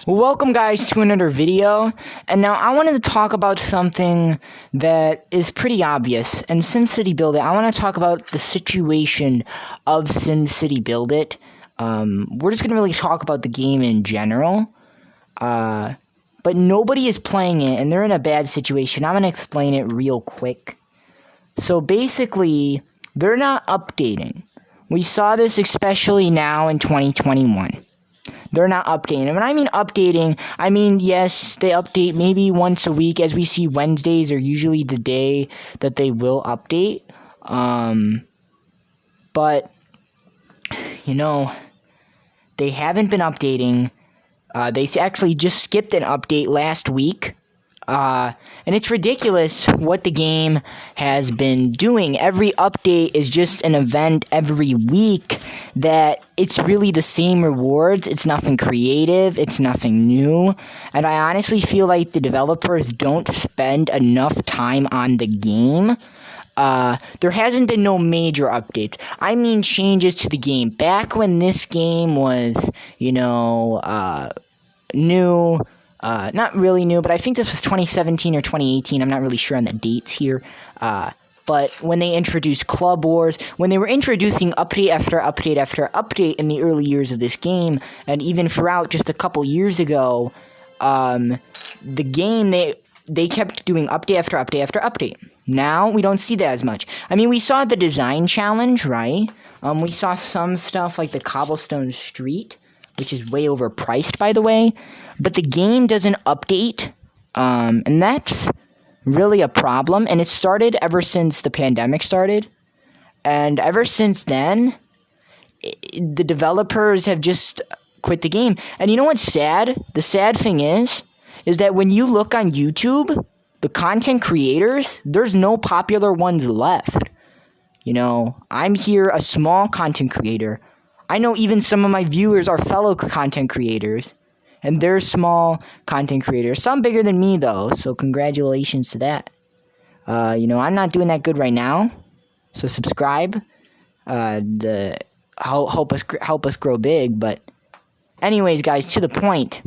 Welcome guys to another video, and now I wanted to talk about something that is pretty obvious. In SimCity Build It, I want to talk about the situation of SimCity Build It. We're just going to really talk about the game in general, but nobody is playing it, and they're in a bad situation. I'm going to explain it real quick. So basically, they're not updating. We saw this especially now in 2021. They're not updating. And when I mean updating, I mean, yes, they update maybe once a week. As we see, Wednesdays are usually the day that they will update. But, you know, they haven't been updating. They actually just skipped an update last week. And it's ridiculous what the game has been doing. Every update is just an event every week that it's really the same rewards. It's nothing creative. It's nothing new. And I honestly feel like the developers don't spend enough time on the game. There hasn't been no major updates. I mean changes to the game. Back when this game was, new... not really new, but I think this was 2017 or 2018. I'm not really sure on the dates here. But when they introduced Club Wars, when they were introducing update after update after update in the early years of this game, and even throughout just a couple years ago, the game, they kept doing update after update after update. Now, we don't see that as much. I mean, we saw the design challenge, right? We saw some stuff like the cobblestone street, which is way overpriced, by the way. But the game doesn't update, and that's really a problem. And it started ever since the pandemic started. And ever since then, the developers have just quit the game. And you know what's sad? The sad thing is that when you look on YouTube, the content creators, there's no popular ones left. You know, I'm here, a small content creator. I know even some of my viewers are fellow content creators, and they're small content creators. Some bigger than me, though, so congratulations to that. I'm not doing that good right now, so subscribe. Help us grow big. But anyways, guys, to the point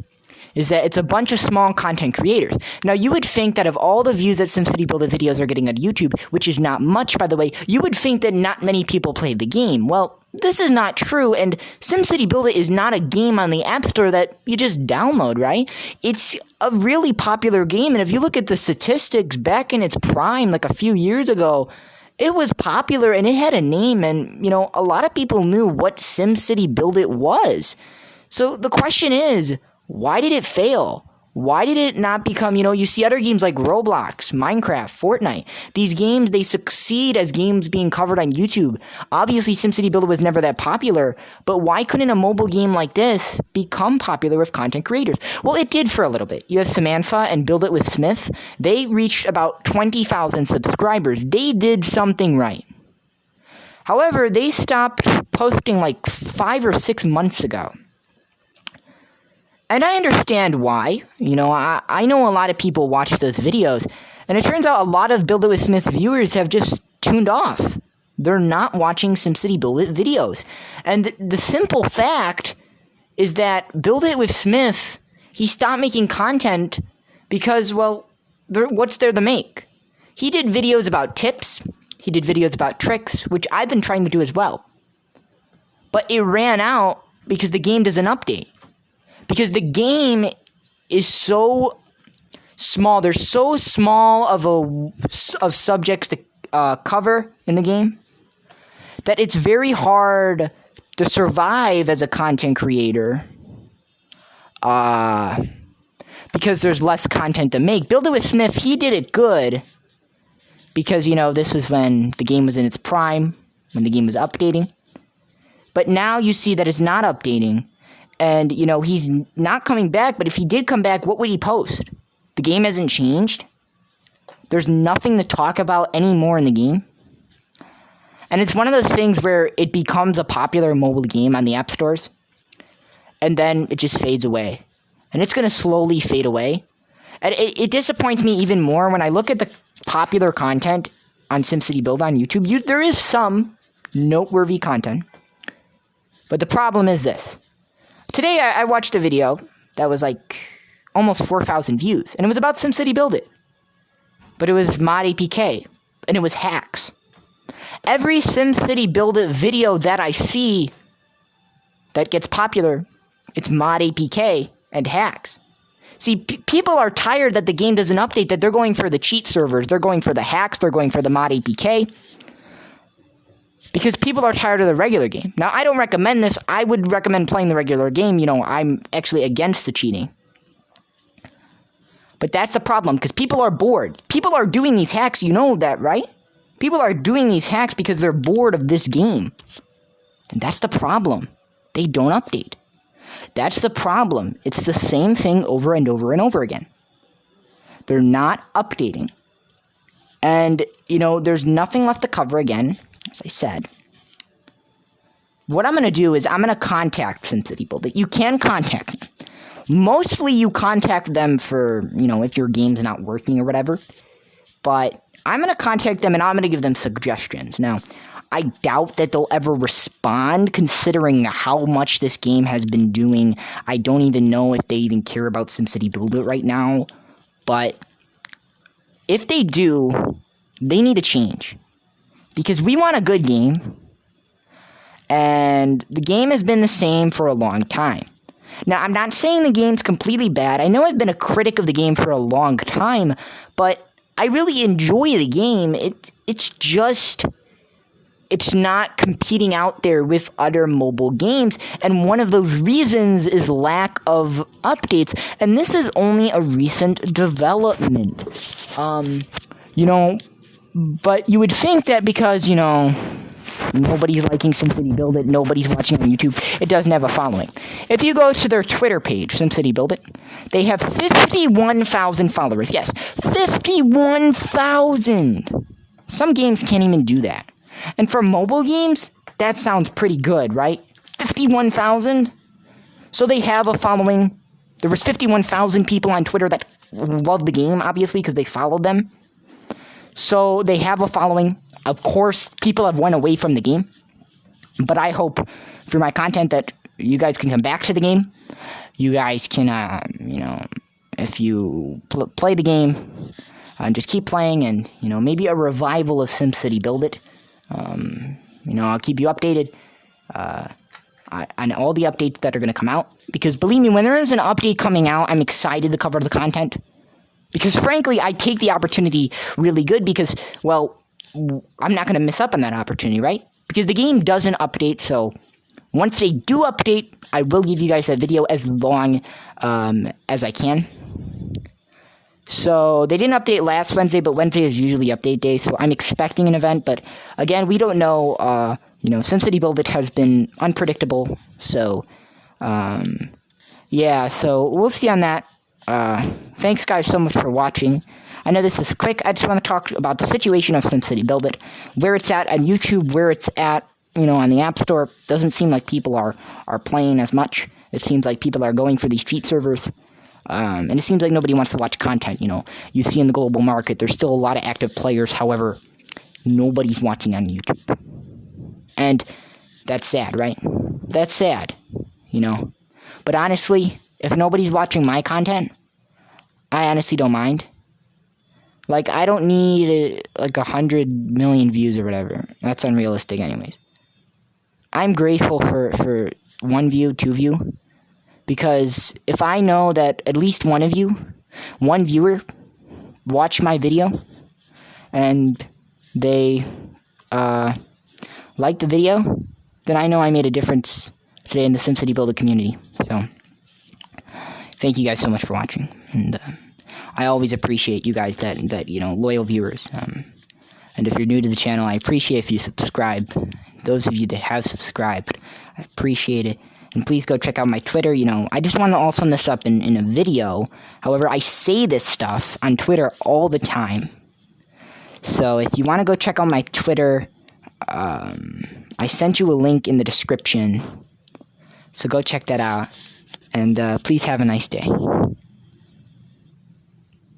is that it's a bunch of small content creators. Now, you would think that of all the views that SimCity Build It videos are getting on YouTube, which is not much, by the way, you would think that not many people play the game. Well, this is not true, and SimCity Build It is not a game on the App Store that you just download, right? It's a really popular game, and if you look at the statistics back in its prime, like a few years ago, it was popular, and it had a name, and, a lot of people knew what SimCity Build It was. So the question is, why did it fail? Why did it not become, you see other games like Roblox, Minecraft, Fortnite. These games, they succeed as games being covered on YouTube. Obviously, SimCity Build It was never that popular, but why couldn't a mobile game like this become popular with content creators? Well, it did for a little bit. You have Samantha and Build It with Smith. They reached about 20,000 subscribers. They did something right. However, they stopped posting like 5 or 6 months ago. And I understand why. I know a lot of people watch those videos, and it turns out a lot of Build It with Smith viewers have just tuned off. They're not watching SimCity Build It videos. And the simple fact is that Build It with Smith, he stopped making content because, well, what's there to make? He did videos about tips. He did videos about tricks, which I've been trying to do as well. But it ran out because the game doesn't update. Because the game is so small, there's so small of subjects to cover in the game that it's very hard to survive as a content creator because there's less content to make. Build It with Smith, he did it good because, this was when the game was in its prime, when the game was updating. But now you see that it's not updating. And, he's not coming back, but if he did come back, what would he post? The game hasn't changed. There's nothing to talk about anymore in the game. And it's one of those things where it becomes a popular mobile game on the app stores, and then it just fades away. And it's going to slowly fade away. And it disappoints me even more when I look at the popular content on SimCity Build on YouTube. There is some noteworthy content. But the problem is this. Today, I watched a video that was like almost 4,000 views, and it was about SimCity Build It. But it was mod APK, and it was hacks. Every SimCity Build It video that I see that gets popular, it's mod APK and hacks. See, people are tired that the game doesn't update, that they're going for the cheat servers, they're going for the hacks, they're going for the mod APK. Because people are tired of the regular game. Now, I don't recommend this. I would recommend playing the regular game. You know, I'm actually against the cheating. But that's the problem, because people are bored. People are doing these hacks, you know that, right? People are doing these hacks because they're bored of this game. And that's the problem. They don't update. That's the problem. It's the same thing over and over and over again. They're not updating. And, you know, there's nothing left to cover again, as I said. What I'm going to do is I'm going to contact SimCity Build It. You can contact them. Mostly you contact them for, you know, if your game's not working or whatever. But I'm going to contact them and I'm going to give them suggestions. Now, I doubt that they'll ever respond, considering how much this game has been doing. I don't even know if they even care about SimCity Build It right now. But if they do, they need to change. Because we want a good game. And the game has been the same for a long time. Now, I'm not saying the game's completely bad. I know I've been a critic of the game for a long time. But I really enjoy the game. It's just... it's not competing out there with other mobile games, and one of those reasons is lack of updates, and this is only a recent development. You know, but you would think that because, you know, nobody's liking SimCity Build It, nobody's watching on YouTube, it doesn't have a following. If you go to their Twitter page, SimCity Build It, they have 51,000 followers. Yes, 51,000! Some games can't even do that. And for mobile games, that sounds pretty good, right? 51,000? So they have a following. There was 51,000 people on Twitter that loved the game, obviously, because they followed them. So they have a following. Of course, people have went away from the game. But I hope through my content that you guys can come back to the game. You guys can, you know, if you play the game, just keep playing, and, you know, maybe a revival of SimCity Build It. You know, I'll keep you updated on all the updates that are going to come out. Because believe me, when there is an update coming out, I'm excited to cover the content. Because frankly, I take the opportunity really good because, well, I'm not going to miss up on that opportunity, right? Because the game doesn't update, so once they do update, I will give you guys that video as long as I can. So, they didn't update last Wednesday, but Wednesday is usually update day, so I'm expecting an event, but again, we don't know, you know, SimCity Build It has been unpredictable, so, yeah, so we'll see on that. Thanks guys so much for watching. I know this is quick, I just want to talk about the situation of SimCity Build It, where it's at on YouTube, where it's at, you know, on the App Store. Doesn't seem like people are playing as much. It seems like people are going for these cheat servers. And it seems like nobody wants to watch content, you know. You see in the global market, there's still a lot of active players, however, nobody's watching on YouTube. And that's sad, right? That's sad, you know. But honestly, if nobody's watching my content, I honestly don't mind. Like, I don't need, like, 100 million views or whatever. That's unrealistic anyways. I'm grateful for 1 view, 2 view. Because if I know that at least one of you, one viewer, watched my video, and they liked the video, then I know I made a difference today in the SimCity Build It community. So, thank you guys so much for watching, and I always appreciate you guys that you know, loyal viewers. And if you're new to the channel, I appreciate if you subscribe. Those of you that have subscribed, I appreciate it. And please go check out my Twitter. You know, I just want to all sum this up in a video. However, I say this stuff on Twitter all the time. So if you want to go check out my Twitter, I sent you a link in the description. So go check that out. And please have a nice day.